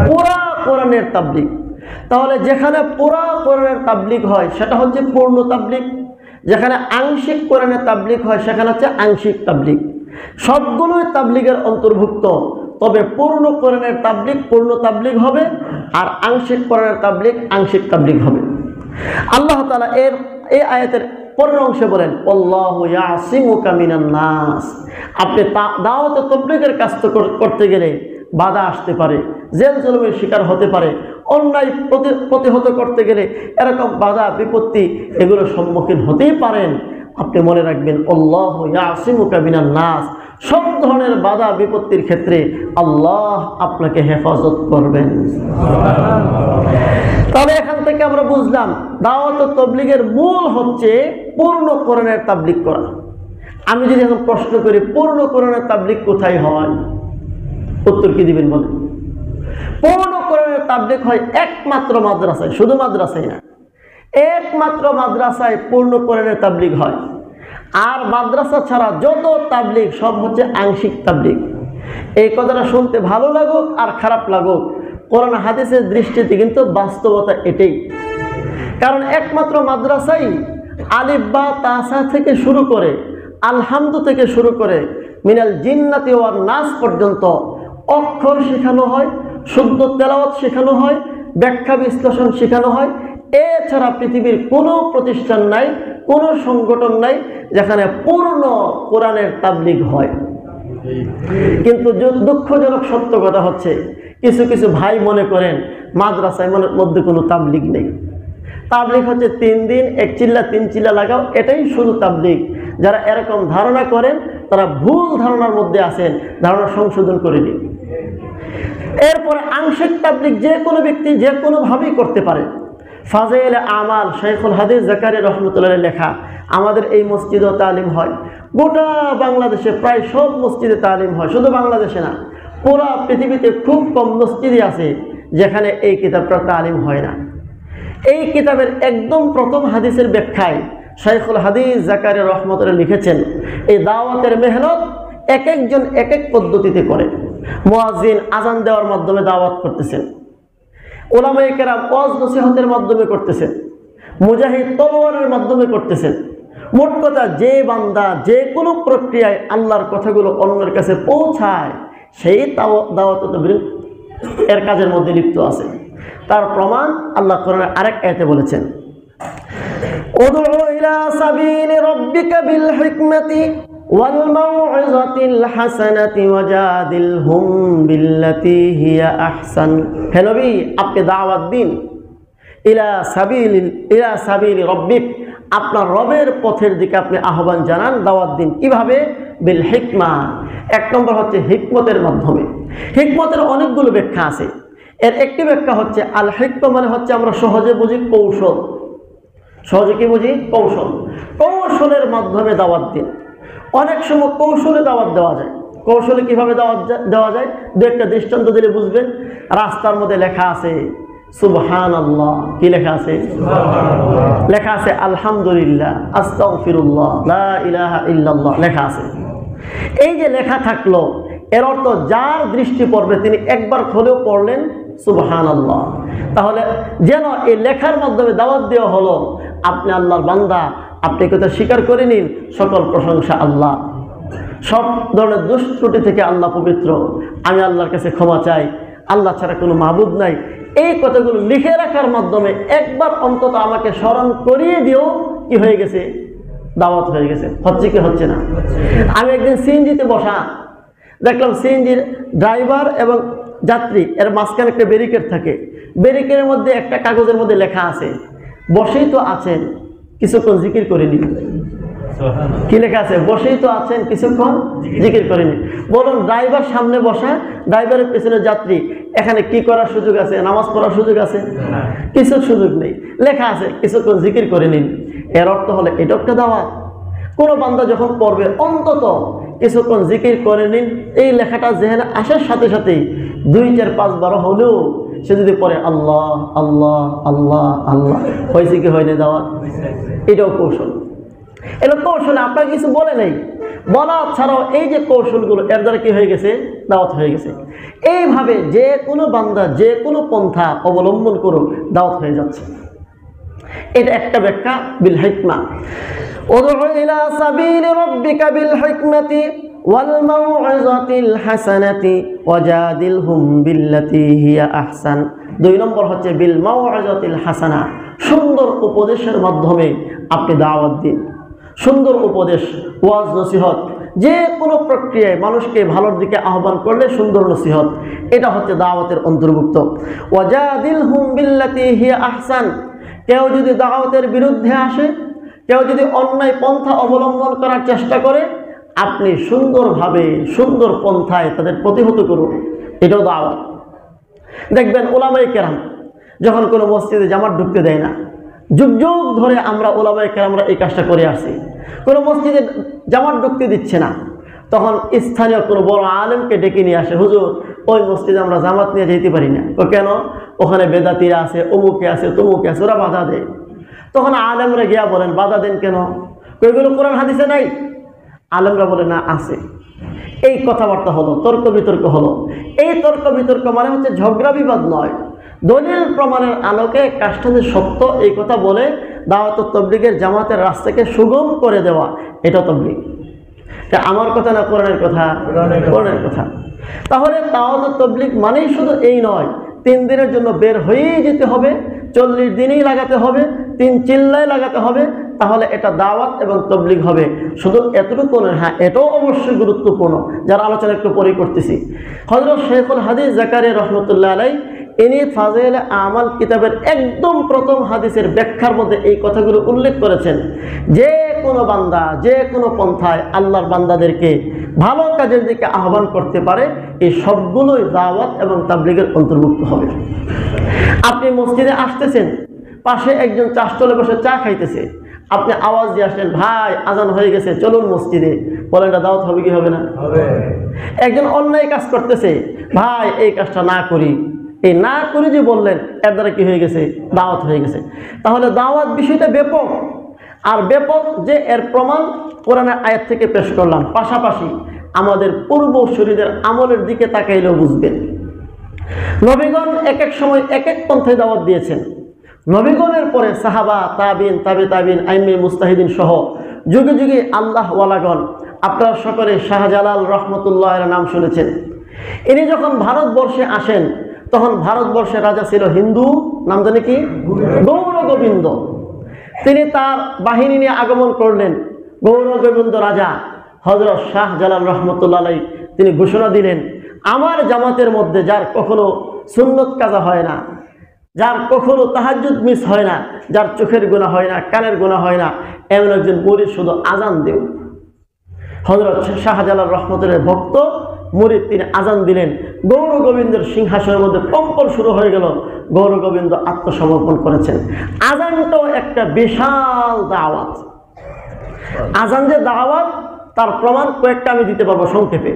পুরা কোরআনের তাবলীগ। তাহলে যেখানে পুরা কোরআনের তাবলীগ হয় সেটা হচ্ছে পূর্ণ তাবলীগ, যেখানে আংশিক কোরআনের তাবলীগ হয় সেখানে হচ্ছে আংশিক তাবলীগ। সবগুলোই তাবলীগের অন্তর্ভুক্ত, তবে পূর্ণ কোরআনের তাবলীগ পূর্ণ তাবলীগ হবে, আর আংশিক কোরআনের তাবলীগ আংশিক তাবলীগ হবে। আল্লাহ তাআলা এই আয়াতের পরের অংশে বলেন, আল্লাহু ইয়াসিমুকা মিনান নাস। আপনি দাওয়াত তাবলীগের কাজ করতে গেলে বাধা আসতে পারে, জেল জুলুমের শিকার হতে পারে, অন্যায় প্রতিহত করতে গেলে এরকম বাধা বিপত্তি এগুলোর সম্মুখীন হতেই পারেন। আপনি মনে রাখবেন আল্লাহু ইয়াসিমুকা মিনান নাস, সব ধরনের বাধা বিপত্তির ক্ষেত্রে আল্লাহ আপনাকে হেফাজত করবেন। তাহলে এখান থেকে আমরা বুঝলাম দাওয়াত তাবলীগের মূল হচ্ছে পূর্ণ কোরআনের তাবলীগ করা। আমি যদি এখন প্রশ্ন করি পূর্ণ কোরআনের তাবলীগ কোথায় হয়, উত্তর কি দিবেন বলেন? পূর্ণ কোরআনের তাবলীগ হয় একমাত্র মাদ্রাসায়, শুধু মাদ্রাসায় না, একমাত্র মাদ্রাসায় পূর্ণ কোরআনের তাবলীগ হয়। আর মাদ্রাসা ছাড়া যত তাবলীগ সব হচ্ছে আংশিক তাবলীগ। এই কথাটা শুনতে ভালো লাগুক আর খারাপ লাগুক, কোরআন হাদিসের দৃষ্টিতে কিন্তু বাস্তবতা এটাই। কারণ একমাত্র মাদ্রাসাই আলিফ বা তাসা থেকে শুরু করে, আলহামদু থেকে শুরু করে মিনাল জিন্নাতি ওয়ান নাস পর্যন্ত অক্ষর শেখানো হয়, শুদ্ধ তেলাওয়াত শেখানো হয়, ব্যাখ্যা বিশ্লেষণ শেখানো হয়। এছাড়া পৃথিবীর কোনো প্রতিষ্ঠান নাই, কোনো সংগঠন নাই যেখানে পূর্ণ কোরআনের তাবলীগ হয়। কিন্তু দুঃখজনক সত্য কথা হচ্ছে কিছু কিছু ভাই মনে করেন মাদ্রাসায় মধ্যে কোনো তাবলীগ নেই। তাবলীগ হচ্ছে 3 দিন 1 চিল্লা 3 চিল্লা লাগাও, এটাই শুধু তাবলীগ। যারা এরকম ধারণা করেন তারা ভুল ধারণার মধ্যে আছেন, ধারণা সংশোধন করে নিন। এরপরে আংশিক তাবলীগ যে কোনো ব্যক্তি যে কোনোভাবেই করতে পারে। ফাজাইল আমাল শাইখুল হাদিস জাকারিয়া রহমতুল্লাহ লেখা, আমাদের এই মসজিদও তালিম হয়। গোটা বাংলাদেশে প্রায় সব মসজিদে তালিম হয়, শুধু বাংলাদেশে না, পুরা পৃথিবীতে খুব কম মসজিদই আছে যেখানে এই কিতাবটা তালিম হয় না। এই কিতাবের একদম প্রথম হাদিসের ব্যাখ্যায় শাইখুল হাদিস জাকারিয়া রহমতুল্লাহ লিখেছেন, এই দাওয়াতের মেহনত এক একজন এক এক পদ্ধতিতে করে। মুয়াজ্জিন আজান দেওয়ার মাধ্যমে দাওয়াত করতেছেন, উলামায়ে কেরাম ওয়াজ নসিহতের মাধ্যমে করতেছেন, মুজাহিদ তলোয়ারের মাধ্যমে করতেছেন। মোট কথা, যে বান্দা যে কোনো প্রক্রিয়ায় আল্লাহর কথাগুলো অন্যের কাছে পৌঁছায়, সেই দাওয়াত তাবলীগ এর কাজের মধ্যে লিপ্ত আছে। তার প্রমাণ আল্লাহ কোরআনের আরেক আয়াতে বলেছেন, উদউ ইলা সাবিলি রাব্বিকা বিল হিকমাতি ওয়াল মাউইযাতিল হাসানাতি ওয়াজাদিলহুম বিল্লাতী হিয়া আহসান। হে নবী, আপনি দাওয়াত দিন ইলা সাবিলি রাব্বিক, আপনার রবের পথের দিকে আপনি আহ্বান জানান, দাওয়াত দিন। কিভাবে? বিল হিকমা। এক নম্বর হচ্ছে হিকমতের মাধ্যমে। হিকমতের অনেকগুলো ব্যাখ্যা আছে। এর একটি ব্যাখ্যা হচ্ছে আল হিকমা মানে হচ্ছে আমরা সহজে বুঝি কৌশল। সহজে কি বুঝি? কৌশল। কৌশলের মাধ্যমে দাওয়াত দিন। অনেক সময় কৌশলে দাওয়াত দেওয়া যায়। কৌশলে কিভাবে দাওয়াত দেওয়া যায়? দু একটা দৃষ্টান্ত দিলে বুঝবেন। রাস্তার মধ্যে লেখা আছে সুবহানাল্লাহ, কি লেখা আছে? লেখা আছে আলহামদুলিল্লাহ, আস্তাগফিরুল্লাহ, লা ইলাহা ইল্লাল্লাহ লেখা আছে। এই যে লেখা থাকলো, এর অর্থ যার দৃষ্টি পড়বে তিনি একবার হলেও পড়লেন সুবহানাল্লাহ। তাহলে যেন এই লেখার মাধ্যমে দাওয়াত দেওয়া হলো, আপনি আল্লাহর বান্দা, আপনি কথা স্বীকার করে নিন, সকল প্রশংসা আল্লাহ, সব ধরনের দোষ ত্রুটি থেকে আল্লাহ পবিত্র, আমি আল্লাহর কাছে ক্ষমা চাই, আল্লাহ ছাড়া কোনো মাবুদ নাই। এই কথাগুলো লিখে রাখার মাধ্যমে একবার অন্তত আমাকে স্মরণ করিয়ে দিও, কি হয়ে গেছে? দাওয়াত হয়ে গেছে। হচ্ছে কি হচ্ছে না? আমি একদিন সিএনজিতে বসা, দেখলাম সিএনজির ড্রাইভার এবং যাত্রী এর মাঝখানে একটা ব্যারিকেড থাকে। ব্যারিকেডের মধ্যে একটা কাগজের মধ্যে লেখা আছে, বসেই তো আছেন কিছুক্ষণ জিকির করে নিন। কি লেখা আছে? বসেই তো আছেন কিছুক্ষণ জিকির করে নিন। বলুন, ড্রাইভার সামনে বসা, ড্রাইভারের পেছনে যাত্রী, এখানে কি করার সুযোগ আছে? নামাজ পড়ার সুযোগ আছে? কিছু সুযোগ নেই। লেখা আছে কিছুক্ষণ জিকির করে নিন। এর অর্থ হলে এটা একটা দাওয়াত। কোনো বান্দা যখন পড়বে অন্তত কিছুক্ষণ জিকির করে নিন, এই লেখাটা যেখানে আসার সাথে সাথেই 2, 4, 5 বার হলেও সে যদি পড়ে আল্লাহ আল্লাহ আল্লাহ আল্লাহ, হয়েছে কি হয়নি দাওয়াত? এটাও কৌশল। এটা কৌশলে আপনার কিছু বলে নেই, বলা ছাড়াও এই যে কৌশলগুলো, এর দ্বারা কি হয়ে গেছে? দাওয়াত হয়ে গেছে। এইভাবে যে কোনো বান্দা যে কোনো পন্থা অবলম্বন করুক, দাওয়াত হয়ে যাচ্ছে। এটা একটা ব্যাখ্যা বিল হিকমা। উদউ ইলা সাবিলি রাব্বিকা বিল হিকমাতি ওয়াল মাউইযাতিল হাসানাতি ওয়াজাদিলহুম বিল্লাতী হিয়া আহসান। 2 নম্বর হচ্ছে বিল মাউইযাতিল হাসানা, সুন্দর উপদেশের মাধ্যমে আপনি দাওয়াত দিন। সুন্দর উপদেশ, ওয়াজ নসিহত, যে কোনো প্রক্রিয়ায় মানুষকে ভালোর দিকে আহ্বান করলে সুন্দর নসিহত, এটা হচ্ছে দাওয়াতের অন্তর্ভুক্ত। ওয়াজাদিলহুম বিল্লাতী হিয়া আহসান, কেউ যদি দাওয়াতের বিরুদ্ধে আসে, কেউ যদি অন্যায় পন্থা অবলম্বন করার চেষ্টা করে, আপনি সুন্দরভাবে সুন্দর পন্থায় তাদের প্রতিহত করুন, এটাও দাওয়াত। দেখবেন উলামায়ে কেরাম যখন কোনো মসজিদে জামাত ঢুকতে দেয় না, যুগ যুগ ধরে আমরা উলামায়ে কেরামরা এই কাজটা করে আসছি। কোনো মসজিদে জামাত ঢুকতে দিচ্ছে না, তখন স্থানীয় কোনো বড় আলেমকে ডেকে নিয়ে আসে, হুজুর ওই মসজিদে আমরা জামাত নিয়ে যেতে পারি না। ও কেন? ওখানে বেদাতিরা আছে, অমুকে আছে, তমুকে আছে, ওরা বাধা দেয়। তখন আলেমরা গিয়া বলেন, বাধা দেন কেন? ওইগুলো কোরআন হাদিসে নাই। আলেমরা বলে, না আছে। এই কথাবার্তা হলো, তর্ক বিতর্ক হলো। এই তর্ক বিতর্ক মানে হচ্ছে ঝগড়া বিবাদ নয়, দলিল প্রমাণের আলোকে কাজটা যে সত্য এই কথা বলে দাওয়াত তাবলীগের জামাতের রাস্তাকে সুগম করে দেওয়া, এটা তাবলীগ। আমার কথা না কোরআনের কথা? কোরআনের কথা। তাহলে দাওয়াত তাবলীগ মানেই শুধু এই নয়, 3 দিনের জন্য বের হয়েই যেতে হবে, 40 দিনেই লাগাতে হবে, 3 চিল্লায় লাগাতে হবে, তাহলে এটা দাওয়াত এবং তাবলীগ হবে। শুধু এতটুকু নয়, হ্যাঁ এটাও অবশ্যই গুরুত্বপূর্ণ, যার আলোচনা একটু পরে করতেছি। হযরত শেখুল হাদিস জাকারিয়া রহমতুল্লাহ আলাইহি ইনি ফাযাইল আমাল কিতাবের একদম প্রথম হাদিসের ব্যাখ্যার মধ্যে এই কথাগুলো উল্লেখ করেছেন, যে কোনো বান্দা যে কোনো পন্থায় আল্লাহর বান্দাদেরকে ভালো কাজের দিকে আহ্বান করতে পারে, এই সবগুলোই দাওয়াত এবং তাবলীগের অন্তর্ভুক্ত হবে। আপনি মসজিদে আসতেছেন, পাশে একজন চা স্টলে বসে চা খাইতেছে, আপনি আওয়াজ দিয়ে আসলেন, ভাই আজান হয়ে গেছে চলুন মসজিদে, বলেন এটা দাওয়াত হবে কি হবে না? একজন অন্যায় কাজ করতেছে, ভাই এই কাজটা না করি, এই না করে যে বললেন, এর দ্বারা কি হয়ে গেছে? দাওয়াত হয়ে গেছে। তাহলে দাওয়াত বিষয়টা ব্যাপক। আর ব্যাপক যে এর প্রমাণ কোরআনের আয়াত থেকে পেশ করলাম, পাশাপাশি আমাদের পূর্বসূরীদের আমলের দিকে তাকাইলেও বুঝবেন। নবীগণ এক এক সময় এক এক পন্থায় দাওয়াত দিয়েছেন। নবীগণের পরে সাহাবা, তাবিন, তাবিন, আইমে মুস্তাহিদিন সহ যুগে যুগে আল্লাহ ওয়ালাগণ, আপনারা সকলে শাহজালাল রহমতুল্লাহের নাম শুনেছেন। ইনি যখন ভারতবর্ষে আসেন তখন ভারতবর্ষের রাজা ছিল হিন্দু, নাম জানে কি? গৌর গোবিন্দ। তিনি তার বাহিনী নিয়ে আগমন করলেন। গৌর গোবিন্দ রাজা হযরত শাহজালাল রহমতুল্লাহ আলাইহি তিনি ঘোষণা দিলেন, আমার জামাতের মধ্যে যার কখনো সুন্নত কাজা হয় না, যার কখনো তাহাজ্জুদ মিস হয় না, যার চোখের গুনাহ হয় না, কানের গুনাহ হয় না, এমন একজন মুরিদ শুধু আজান দেও। হযরত শাহজালাল রহমতুল্লাহের ভক্ত মুরিদ তিনি আজান দিলেন। গৌর গোবিন্দের সিংহাসনের মধ্যে কম্পন শুরু হয়ে গেল। গৌর গোবিন্দ আত্মসমর্পণ করেছেন। আজানটাও একটা বিশাল দাওয়াত। আজান যে দাওয়াত তার প্রমাণ কয়েকটা আমি দিতে পারবো সংক্ষেপে।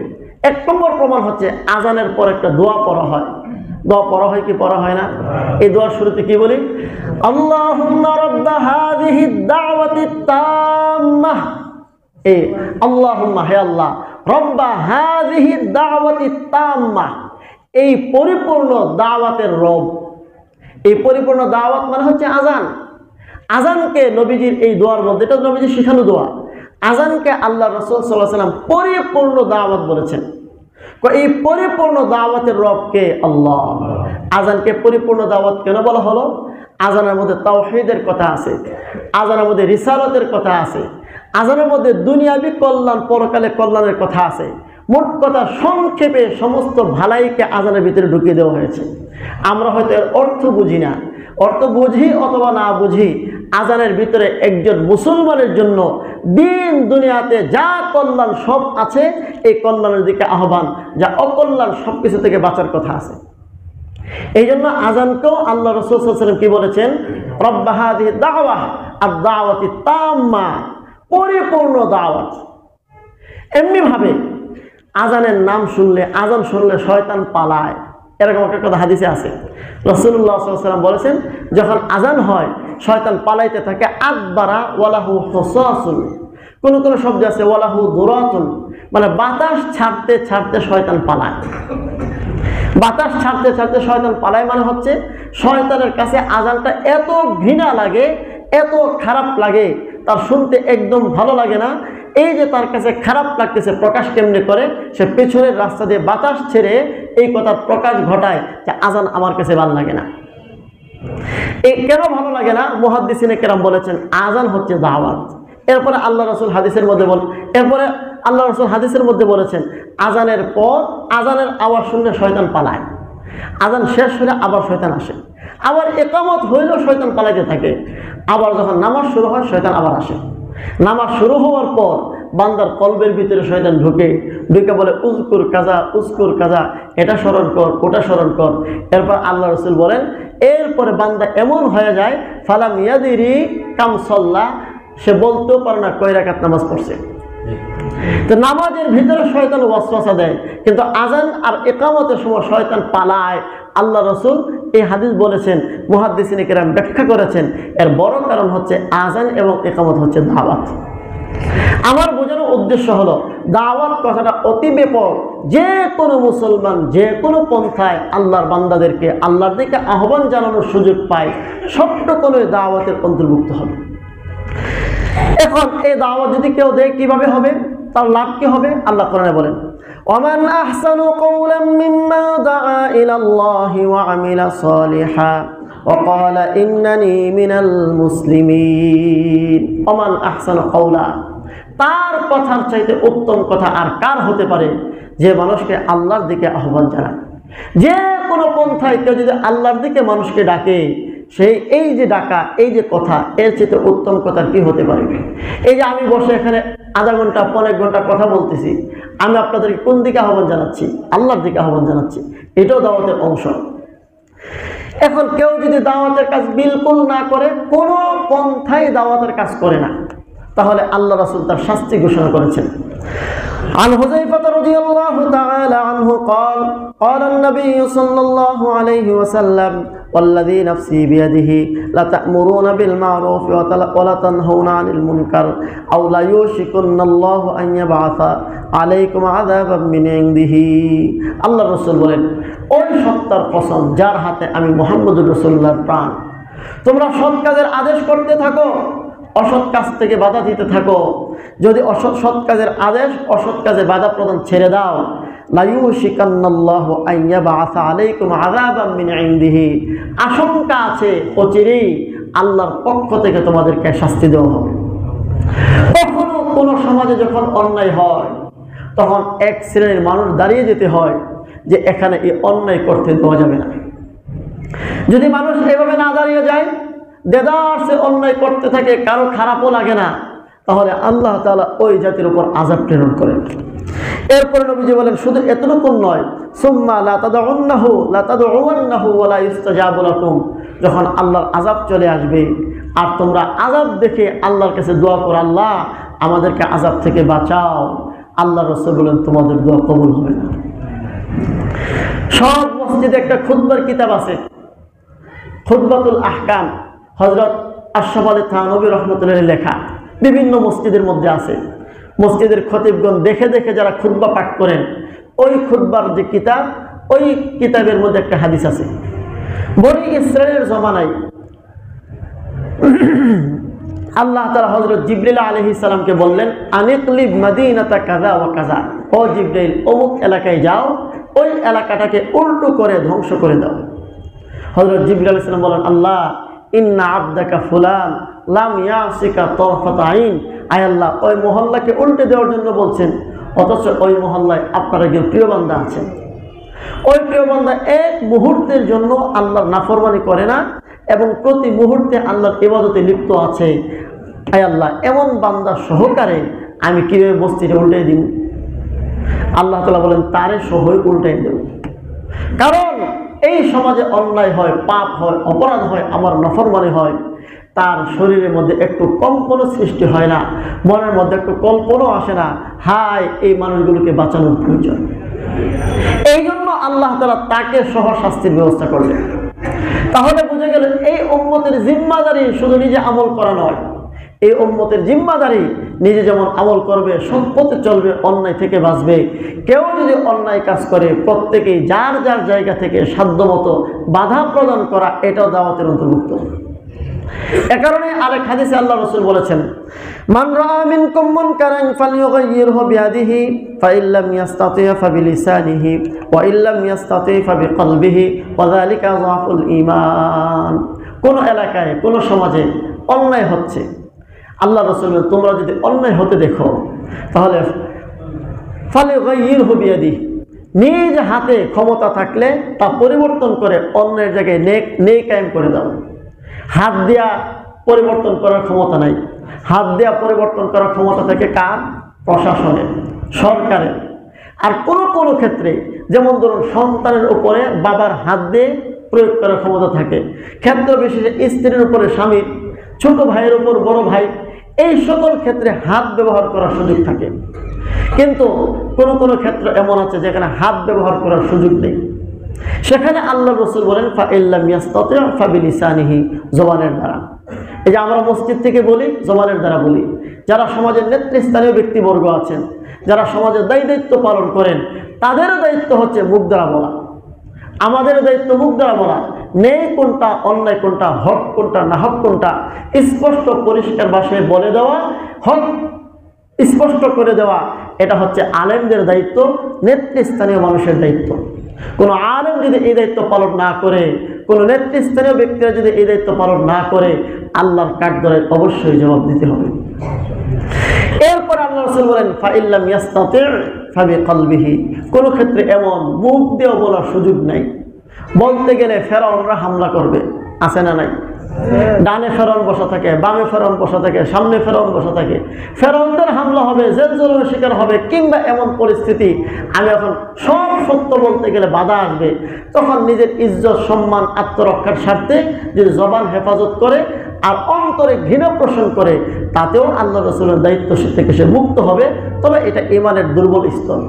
এক নম্বর প্রমাণ হচ্ছে আজানের পর একটা দোয়া পড়া হয়। দোয়া পড়া হয় কি পড়া হয় না? এই দোয়ার শুরুতে কি বলি? আল্লাহুম্মা রাব্বা হাযিহিদ দাওয়াতিত তাম্মাহ। এই আল্লাহুম্মা, হে আল্লাহ, রব্বা হাযিহিদ দাওয়াতিত তাম্মাহ, এই পরিপূর্ণ দাওয়াতের রব। এই পরিপূর্ণ দাওয়াত মানে হচ্ছে আজান। আজানকে নবীজির এই দোয়ার মধ্যে, এটা নবীজির শিখানো দোয়া, আজানকে আল্লাহ রাসূল সাল্লাল্লাহু আলাইহি ওয়াসাল্লাম পরিপূর্ণ দাওয়াত বলেছেন। এই পরিপূর্ণ দাওয়াতের রবকে আল্লাহ। আজানকে পরিপূর্ণ দাওয়াত কেন বলা হলো? আজানের মধ্যে তাওহীদের কথা আছে, আজানের মধ্যে রিসালাতের কথা আছে, আজানের মধ্যে দুনিয়াবি কল্যাণ, পরকালে কল্যাণের কথা আছে। মোট কথা সংক্ষেপে সমস্ত ভালাইকে আজানের ভিতরে ঢুকিয়ে দেওয়া হয়েছে। আমরা হয়তো এর অর্থ বুঝি না, অর্থ বুঝি অথবা না বুঝি, আজানের ভিতরে একজন মুসলমানের জন্য দিন দুনিয়াতে যা কল্যাণ সব আছে, এই কল্যাণের দিকে আহ্বান, যা অকল্যাণ সব কিছু থেকে বাঁচার কথা আছে। এই জন্য আজানকেও আল্লাহ রাসূল সাল্লাল্লাহু আলাইহি ওয়াসাল্লাম কি বলেছেন? রব্বা হাযিহি দাওয়াহ আদ-দাওয়াতি তাম্মা, পরিপূর্ণ দাওয়াত। এমনিভাবে আজানের নাম শুনলে, আজান শুনলে শয়তান পালায়, এরকম একটা কথা হাদিসে আছে। রাসূলুল্লাহ সাল্লাল্লাহু আলাইহি ওয়াসাল্লাম বলেছেন, যখন আজান হয় শয়তান পালাইতে থাকে। আদবারা ওয়ালাহু হুসাসুন, কোন কোন শব্দ আছে ওয়ালাহু দুরাতুন, মানে বাতাস ছাড়তে ছাড়তে শয়তান পালায়। বাতাস ছাড়তে ছাড়তে শয়তান পালায় মানে হচ্ছে শয়তানের কাছে আজানটা এত ঘৃণা লাগে, এত খারাপ লাগে, তার শুনতে একদম ভালো লাগে না। এই যে তার কাছে খারাপ লাগতেছে, প্রকাশ কেমনে করে? সে পেছনের রাস্তা দিয়ে বাতাস ছেড়ে এই কথার প্রকাশ ঘটায় যে আজান আমার কাছে ভালো লাগে না। এই কেন ভালো লাগে না? মুহাদ্দিসিনে কেরাম বলেছেন আজান হচ্ছে দাওয়াত। এরপরে আল্লাহ রাসূল হাদিসের মধ্যে বলেছেন আজানের পর আজানের আওয়াজ শুনলে শয়তান পালায়, আজান শেষ হলে আবার শয়তান আসে, আবার ইকামত হইলেও শয়তান পালাইতে থাকে, আবার যখন নামাজ শুরু হয় শয়তান আবার আসে। নামাজ শুরু হওয়ার পর বান্দার কলবের ভিতরে শয়তান ঢুকে বলে উজকুর কাজা, এটা স্মরণ কর, ওটা স্মরণ কর। এরপর আল্লাহ রাসূল বলেন এরপরে বান্দা এমন হয়ে যায় ফালাম ইয়াদিরি কাম সাল্লা, সে বলতেও পারে না কয় রাকাত নামাজ পড়ছে। তো নামাজের ভিতরে শয়তান ওয়াসওয়াসা দেয়, কিন্তু আজান আর ইকামতের সময় শয়তান পালায়। আল্লাহ রাসূল এই হাদিস বলেছেন, মুহাদ্দিসিনে কেরাম ব্যাখ্যা করেছেন, এর বড় কারণ হচ্ছে আজান এবং ইকামত হচ্ছে দাওয়াত। আমার বোঝানোর উদ্দেশ্য হলো দাওয়াত কথাটা অতি ব্যাপক। যে কোনো মুসলমান যে কোনো পন্থায় আল্লাহর বান্দাদেরকে আল্লাহর দিকে আহ্বান জানানোর সুযোগ পায়, ছোট্ট কোনো দাওয়াতের অন্তর্ভুক্ত হবে। এখন এই দাওয়াত যদি কেউ দেয় কিভাবে হবে, তার লাভ কি হবে? আল্লাহ কোরআনে বলেন ওয়ামান আহসানু কাওলাম মিম্মান দাআ ইলাল্লাহি ওয়া আমিলা সালিহান ওয়া ক্বালা ইন্নানি মিনাল মুসলিমিন। ওয়ামান আহসানু কাওলা, তার কথার চাইতে উত্তম কথা আর কার হতে পারে? যে মানুষকে আল্লাহর দিকে আহ্বান জানায়। যে কোনো পন্থায় কেউ যদি আল্লাহর দিকে মানুষকে ডাকে, সেই এই যে ডাকা, এই যে কথা, এর চেয়ে উত্তম কথা কি হতে পারে? এই যে আমি বসে এখানে আধা ঘন্টা পনেক ঘন্টা কথা বলতেছি, আমি আপনাদেরকে কোন দিকে আহ্বান জানাচ্ছি? আল্লাহর দিকে আহ্বান জানাচ্ছি। এটাও দাওয়াতের অংশ। এখন কেউ যদি দাওয়াতের কাজ বিলকুল না করে, কোনো পন্থায় দাওয়াতের কাজ করে না, তাহলে আল্লাহ রাসূল তার শাস্তি ঘোষণা করেছেন। عن حذيفة رضي الله تعالى عنه قال قال النبي صلى الله عليه وسلم والذي نفسي بيده لتأمرون بالمعروف ولتنهون عن المنكر أو لا يوشكن الله أن يبعث عليكم عذابا من عنده আল্লাহ রাসূল বলেন ওই সত্তার কসম যার হাতে আমি মুহাম্মদুর রাসূলুল্লাহর প্রাণ তোমরা সৎ কাজের আদেশ করতে থাকো অসৎ কাজ থেকে বাধা দিতে থাকো যদি সৎ কাজের আদেশ অসৎ কাজে বাধা প্রদান ছেড়ে দাও লা ইউশিকান্নাল্লাহু আন ইয়াবআসা আলাইকুম আযাবাম মিন ইনদিহি আশঙ্কা আছে অচিরেই আল্লাহর পক্ষ থেকে তোমাদেরকে শাস্তি দেওয়া হবে। কখনো কোনো সমাজে যখন অন্যায় হয় তখন এক শ্রেণীর মানুষ দাঁড়িয়ে যেতে হয় যে এখানে এই অন্যায় করতে দেওয়া যাবে না। যদি মানুষ এভাবে না দাঁড়িয়ে যায় দেদারসে অন্যায় করতে থাকে কারো খারাপও লাগে না তাহলে আল্লাহ তাআলা ওই জাতির উপর আযাব প্রেরণ করেন। এরপর নবীজি বলেন শুধু এতটুকু নয় সুম্মা লা তাদউন্নাহু ওয়া লা ইস্তাজাবু লাকুম যখন আল্লাহর আযাব চলে আসবে আর তোমরা আযাব দেখে আল্লাহর কাছে দোয়া করো আল্লাহ আমাদেরকে আযাব থেকে বাঁচাও আল্লাহর রাসূল বলেন তোমাদের দোয়া কবুল হবে না। সব মসজিদে একটা খুতবার কিতাব আছে খুতবাতুল আহকাম হযরত আশরাফ আলী থানভী রাহমাতুল্লাহ লেখা বিভিন্ন মসজিদের মধ্যে আছে। মসজিদের খতিবগণ দেখে দেখে যারা খুতবা পাঠ করেন ওই খুতবার যে কিতাব ওই কিতাবের মধ্যে একটা হাদিস আছে বনি ইসরাইলের জমানায় আল্লাহ তাআলা হযরত জিবরিল আলাইহিস সালামকে বললেন আনিকলিব মাদিনাতা কাযা ওয়া কাযা ও জিবরিল অমুক এলাকায় যাও ওই এলাকাটাকে উল্টো করে ধ্বংস করে দাও। হযরত জিবরিল আলাইহিস সালাম বলেন আল্লাহ ইন্না আবদাকা ফুলান লাম ইয়াসিকা তরফাত আইন আয় আল্লাহ ওই মহল্লাকে উল্টে দেওয়ার জন্য বলছেন অথচ ওই মহল্লায় আপনার একজন প্রিয় বান্দা আছেন ওই প্রিয় বান্দা এক মুহূর্তের জন্য আল্লাহর নাফরমানি করে না এবং প্রতি মুহূর্তে আল্লাহর ইবাদতে লিপ্ত আছে আয় আল্লাহ এমন বান্দা সহকারে আমি কিভাবে বস্তিটা উল্টে দিব আল্লাহ তাআলা বলেন তারে সহই উল্টে দেব কারণ এই সমাজে অন্যায় হয় পাপ হয় অপরাধ হয় আমার নাফরমানি হয় তার শরীরের মধ্যে একটু কম্পন সৃষ্টি হয় না মনের মধ্যে একটু কল্পনাও আসে না হায় এই মানুষগুলোকে বাঁচানোর প্রয়োজন এই জন্য আল্লাহ তাআলা তাকে সহ শাস্তির ব্যবস্থা করলেন। তাহলে বুঝে গেলেন এই উম্মতের জিম্মাদারি শুধু নিজে আমল করা নয় এই উম্মতের জিম্মাদারি নিজে যেমন আমল করবে সম্পদে চলবে অন্যায় থেকে বাঁচবে কেউ যদি অন্যায় কাজ করে প্রত্যেকেই যার যার জায়গা থেকে সাধ্যমতো বাধা প্রদান করা এটাও দাওয়াতের অন্তর্ভুক্ত। এ কারণে আরেক হাদিসে আল্লাহ রাসূল বলেছেন মান রাআ মিনকুম মুনকারান ফালইউগাইয়িরহু বিয়াদিহি ফাইল্লাম ইয়াস্তাতি' ফাবিলিসানিহি ওয়া ইল্লাম ইয়াস্তাতি' ফাবিকলবিহি ওয়া যালিকা যাফুল ঈমান। কোন এলাকায় কোন সমাজে অন্যায় হচ্ছে আল্লাহ রাসূল তোমরা যদি অন্যায় হতে দেখো তাহলে ফালইউগাইয়িরহু বিয়াদিহি নিজ হাতে ক্ষমতা থাকলে তা পরিবর্তন করে অন্যের জায়গায় নেক কায়েম করে দাও। হাত দিয়া পরিবর্তন করার ক্ষমতা নাই হাত দিয়া পরিবর্তন করার ক্ষমতা থাকে কার প্রশাসনের সরকারের আর কোন কোন ক্ষেত্রে যেমন ধরুন সন্তানের উপরে বাবার হাত দিয়ে প্রয়োগ করার ক্ষমতা থাকে ক্ষেত্র বিশেষে স্ত্রীর উপরে স্বামীর ছোট ভাইয়ের উপর বড় ভাই এই সকল ক্ষেত্রে হাত ব্যবহার করার সুযোগ থাকে কিন্তু কোন কোন ক্ষেত্র এমন আছে যেখানে হাত ব্যবহার করার সুযোগ নেই সেখানে আল্লাহ রাসূল বলেন ফাইল্লাম ইয়াস্তাতি' ফাবিলিসানিহি জবানের দ্বারা এই যে আমরা মসজিদ থেকে বলি জবানের দ্বারা বলি যারা সমাজের নেতৃস্থানীয় ব্যক্তিবর্গ আছেন যারা সমাজের দায়িত্ব পালন করেন তাদেরও দায়িত্ব হচ্ছে মুখ দ্বারা বলা আমাদেরও দায়িত্ব মুখ দ্বারা বলা নেই কোনটা অন্যায় কোনটা হক কোনটা না হক কোনটা স্পষ্ট পরিষ্কার ভাষায় বলে দেওয়া হক স্পষ্ট করে দেওয়া এটা হচ্ছে আলেমদের দায়িত্ব নেতৃস্থানীয় মানুষের দায়িত্ব। কোনো আলেম যদি এই দায়িত্ব পালন না করে কোনো নেতৃস্থানীয় ব্যক্তিরা যদি এই দায়িত্ব পালন না করে আল্লাহর কাঠগড়ায় অবশ্যই জবাব দিতে হবে। এরপর আল্লাহ রাসূল বলেন ফাইল্লাম ইয়াস্তাতি' ফাবিকলবিহি কোন ক্ষেত্রে এমন মুখ দিয়ে বলার সুযোগ নাই বলতে গেলে ফেরাউনরা হামলা করবে আছে না নাই ডানে ফেরাউন বসা থাকে বামে ফেরাউন বসা থাকে সামনে ফেরাউন বসা থাকে ফেরাউনদের হামলা হবে জেল জুলুমের শিকার হবে কিংবা এমন পরিস্থিতি আমি এখন সব সত্য বলতে গেলে বাধা আসবে তখন নিজের ইজ্জত সম্মান আত্মরক্ষার স্বার্থে যদি জবান হেফাজত করে আর অন্তরে ঘৃণা পোষণ করে, তাতেও আল্লাহ রাসূলের দায়িত্ব থেকে সে মুক্ত হবে। তবে এটা ঈমানের দুর্বল স্তর।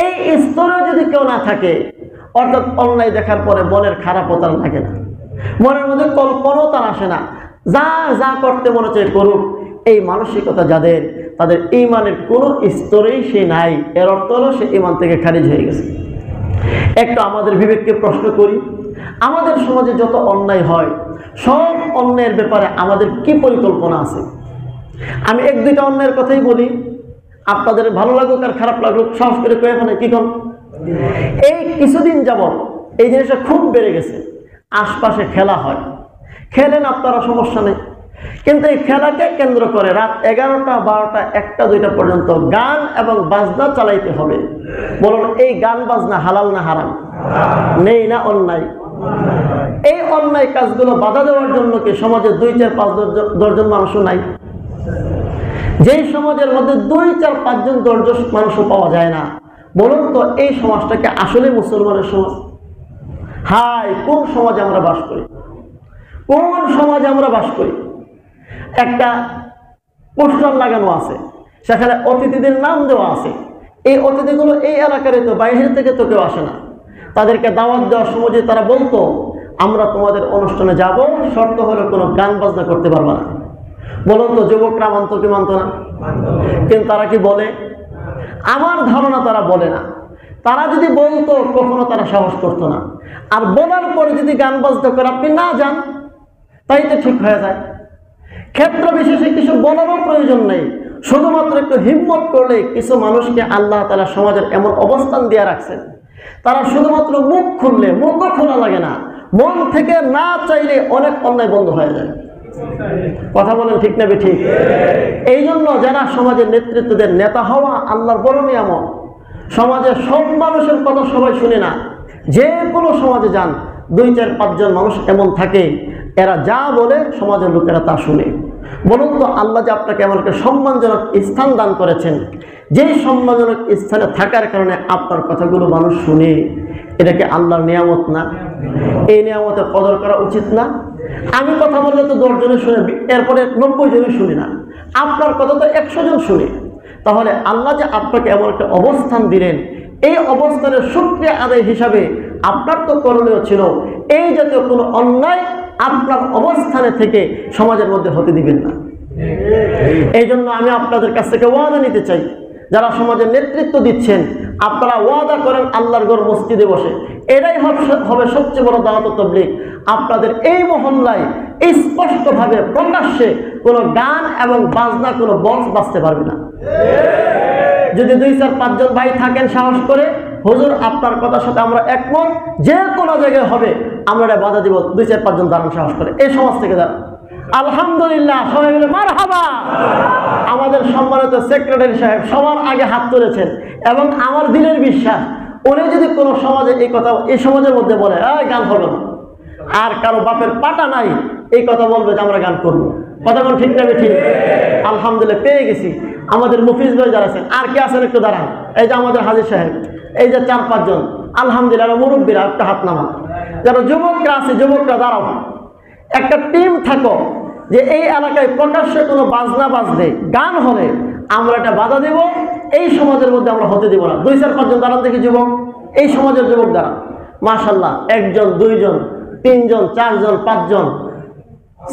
এই স্তরে যদি কেউ না থাকে, অর্থাৎ অন্যায় দেখার পরে মনের খারাপও তার থাকে না, মনের মধ্যে কল্পনাও তার আসে না, যা যা করতে মনে চায় করুক, এই মানসিকতা যাদের, তাদের ঈমানের কোনো স্তরেই সে নাই। এর অর্থ হলো সে ঈমান থেকে খারিজ হয়ে গেছে। একটু আমাদের বিবেককে প্রশ্ন করি, আমাদের সমাজে যত অন্যায় হয়, সব অন্যায়ের ব্যাপারে আমাদের কি পরিকল্পনা আছে? আমি এক দুইটা অন্যায়ের কথাই বলি, আপনাদের ভালো লাগুক আর খারাপ লাগুক সাহস করে কয়ে ফেলে কি কম। এই কিছুদিন যাবত এই জিনিসটা খুব বেড়ে গেছে। আশপাশে খেলা হয়, খেলেন আপনারা, সমস্যা নেই, কিন্তু এই খেলাকে কেন্দ্র করে রাত 11টা 12টা 1টা 2টা পর্যন্ত গান এবং বাজনা চালাইতে হবে। বলুন, এই গান বাজনা হালাল না হারাম? নেই না অন্যায়? এই অন্যায় কাজগুলো বাধা দেওয়ার জন্য কি সমাজে 2, 4, 5, 10 জন মানুষও নাই? যেই সমাজের মধ্যে 2, 4, 5 জন 10 জন মানুষও পাওয়া যায় না, বলুন তো এই সমাজটাকে আসলে মুসলমানের সমাজ? হাই, কোন সমাজে আমরা বাস করি? কোন সমাজে আমরা বাস করি? একটা পোস্টার লাগানো আছে, সেখানে অতিথিদের নাম দেওয়া আছে। এই অতিথিগুলো এই এলাকারে তো, বাইরে থেকে তো কেউ আসে না। তাদেরকে দাওয়াত দেওয়ার সময় যে তারা বলতো আমরা তোমাদের অনুষ্ঠানে যাব, শর্ত হলে কোনো গান বাজনা করতে পারবে না। বলুন তো যুবকরা মানত কি মানত না? কিন্তু তারা কি বলে? আমার ধারণা তারা বলে না। তারা যদি বলতো কখনো তারা সাহস করতো না। আর বলার পরে যদি গান বাজনা করে আপনি না যান, তাই তো ঠিক হয়ে যায়। ক্ষেত্র বিশেষে কিছু বলারও প্রয়োজন নেই, শুধুমাত্র একটু হিম্মত করলে কিছু মানুষকে আল্লাহ তাআলা সমাজের এমন অবস্থান দিয়ে রাখছেন, তারা শুধুমাত্র মুখ খুললে, মুখও খোলা লাগে না, মন থেকে না চাইলে অনেক অন্যায় বন্ধ হয়ে যায়। কথা বলেন ঠিক না ঠিক? এই জন্য যারা সমাজের নেতৃত্ব দেন, নেতা হওয়া আল্লাহর বড় নিয়ামত। সমাজের সব মানুষের কথা সবাই শুনে না। যে কোনো সমাজে যান, 2, 4, 5 জন মানুষ এমন থাকে, এরা যা বলে সমাজের লোকেরা তা শুনে। বলুন তো আল্লাহ যে আপনাকে এমন একটা সম্মানজনক স্থান দান করেছেন, যেই সম্মানজনক স্থানে থাকার কারণে আপনার কথাগুলো মানুষ শুনে, এটাকে আল্লাহর নিয়ামত না? এই নিয়ামতের কদর করা উচিত না? আমি কথা বললে তো 10 জনে শুনে, এরপরে 90 জনে শুনি না, আপনার কথা তো 100 জন শুনে। তাহলে আল্লাহ যে আপনাকে এমন একটা অবস্থান দিলেন, এই অবস্থানের শুকরিয়া আদায় হিসাবে আপনার তো করণীয় ছিল এই জাতীয় কোনো অন্যায় আপনার অবস্থানে থেকে সমাজের মধ্যে হতে দিবেন না। এই জন্য আমি আপনাদের কাছ থেকে ওয়াদা নিতে চাই, যারা সমাজের নেতৃত্ব দিচ্ছেন, আপনারা ওয়াদা করেন আল্লাহর ঘর মসজিদে বসে, এটাই হবে সবচেয়ে বড় দাওয়াত ও তাবলীগ। আপনাদের এই মহল্লায় স্পষ্টভাবে প্রকাশ্যে কোনো গান এবং বাজনা, কোনো বক্স বাজতে পারবে না। যদি 2, 4, 5 জন ভাই থাকেন সাহস করে, হুজুর আপনার কথার সাথে আমরা একমত, যে কোনো জায়গায় হবে আমরা এটা বাধা দিব, 2, 4, 5 জন দাঁড়ান সাহস করে, এই সমাজ থেকে দাঁড়ান। আলহামদুলিল্লাহ, সবাই মিলে মারহাবা। আমাদের সম্মানিত সেক্রেটারি সাহেব সবার আগে হাত তুলেছেন, এবং আমার দিনের বিশ্বাস উনি যদি কোনো সমাজে এই কথা, এই সমাজের মধ্যে বলে গান হবে না, আর কারো বাপের পাটা নাই এই কথা বলবে যে আমরা গান করবো। কথা কোন ঠিক না ঠিক? আলহামদুলিল্লাহ পেয়ে গেছি। আমাদের মুফিজ ভাই যারা আছেন, আর কে আছেন একটু দাঁড়ান। এই যে আমাদের হাজির সাহেব, এই যে 4-5 জন, আলহামদুলিল্লাহ মুরব্বীরা একটা হাত নামা। যারা যুবকরা আছে, যুবকরা দাঁড়াও, একটা টিম থাকো যে এই এলাকায় প্রকাশ্যে কোনো বাজনা বাজবে, গান হলে আমরা এটা বাধা দেব, এই সমাজের মধ্যে আমরা হতে দেব না। 2, 4, 5 জন দাঁড়ান দেখি যুবক, এই সমাজের যুবক দাঁড়ান। মাশাআল্লাহ, 1 জন 2 জন 3 জন 4 জন 5 জন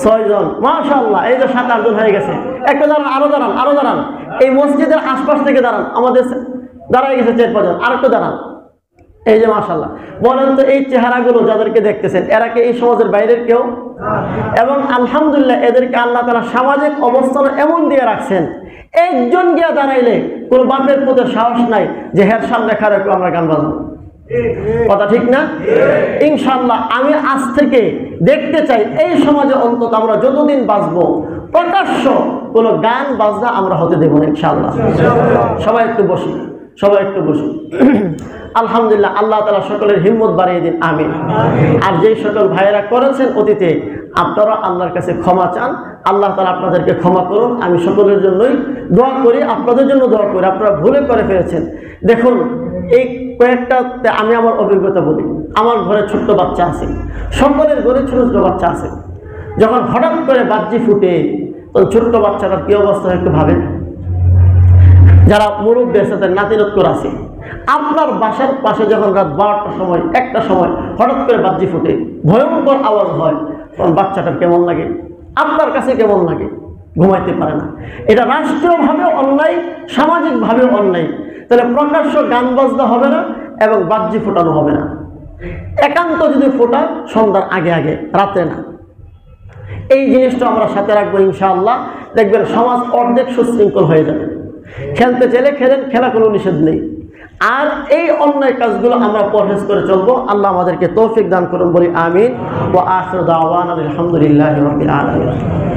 6 জন, মাশাআল্লাহ, এই যে 7-8 জন হয়ে গেছে। একটা দাঁড়ান, আরো দাঁড়ান, আরো দাঁড়ান। এই মসজিদের আশপাশ থেকে দাঁড়ান, আমাদের দাঁড়ায় গেছে 4-5 জন, আরেকটু দাঁড়ান। এই যে মাশাআল্লাহ, বলেন তো এই চেহারাগুলো যাদেরকে দেখতেছেন, এরা কি এই সমাজের বাইরের কেউ? এবং আলহামদুলিল্লাহ এদেরকে আল্লাহ তাআলা সামাজিক অবস্থান এমন দিয়ে রাখছেন, একজন গিয়া দাঁড়াইলে কোনো বাপের পুতের সাহস নাই যে হের সামনে খারাপ আমরা গান বাজবো। কথা ঠিক না? ইনশাআল্লাহ আমি আজ থেকে দেখতে চাই এই সমাজে অন্তত আমরা যতদিন বাঁচবো প্রকাশ্য কোনো গান বাজনা আমরা হতে দেব না ইনশাআল্লাহ। সবাই একটু বসি, সবাই একটু বসি। আলহামদুলিল্লাহ, আল্লাহ তাআলা সকলের হিম্মত বাড়িয়ে দিন, আমিন। আর যেই সকল ভাইয়েরা করেছেন অতীতে, আপনারা আল্লাহর কাছে ক্ষমা চান, আল্লাহ তাআলা আপনাদেরকে ক্ষমা করুন। আমি সকলের জন্যই দোয়া করি, আপনাদের জন্য দোয়া করি। আপনারা ভুলে করে ফেলেছেন। দেখুন, এই কয়েকটাতে আমি আমার অভিজ্ঞতা বলি। আমার ঘরে ছোট্ট বাচ্চা আছে, সকলের ঘরে ছোট ছোট বাচ্চা আছে। যখন হঠাৎ করে বাজি ফুটে তখন ছোট্ট বাচ্চাটার কি অবস্থা একটু ভাবেন। যারা মুরব্বী আছে তাদের নাতিনত্তর আছে, আপনার বাসার পাশে যখন রাত 12টার সময় 1টার সময় হঠাৎ করে বাজি ফুটে ভয়ঙ্কর আওয়াজ হয়, তখন বাচ্চাটার কেমন লাগে, আপনার কাছে কেমন লাগে? ঘুমাইতে পারে না। এটা রাষ্ট্রীয়ভাবেও অন্যায়, সামাজিকভাবেও অন্যায়। তাহলে প্রকাশ্য গান বাজনা হবে না এবং বাজি ফোটানো হবে না। একান্ত যদি ফোটা সন্ধ্যার আগে আগে, রাত্রে না। এই জিনিসটা আমরা সাথে রাখবো ইনশাআল্লাহ। দেখবেন সমাজ অর্ধেক সুশৃঙ্খল হয়ে যাবে। খেলতে চাইলে খেলেন, খেলা কোনো নিষেধ নেই। আর এই অন্যায় কাজগুলো আমরা পরহেজ করে চলবো। আল্লাহ আমাদেরকে তৌফিক দান করুন, বলি আমিন। ওয়া আখিরু দাওয়ানা আলহামদুলিল্লাহি রাব্বিল আলামিন।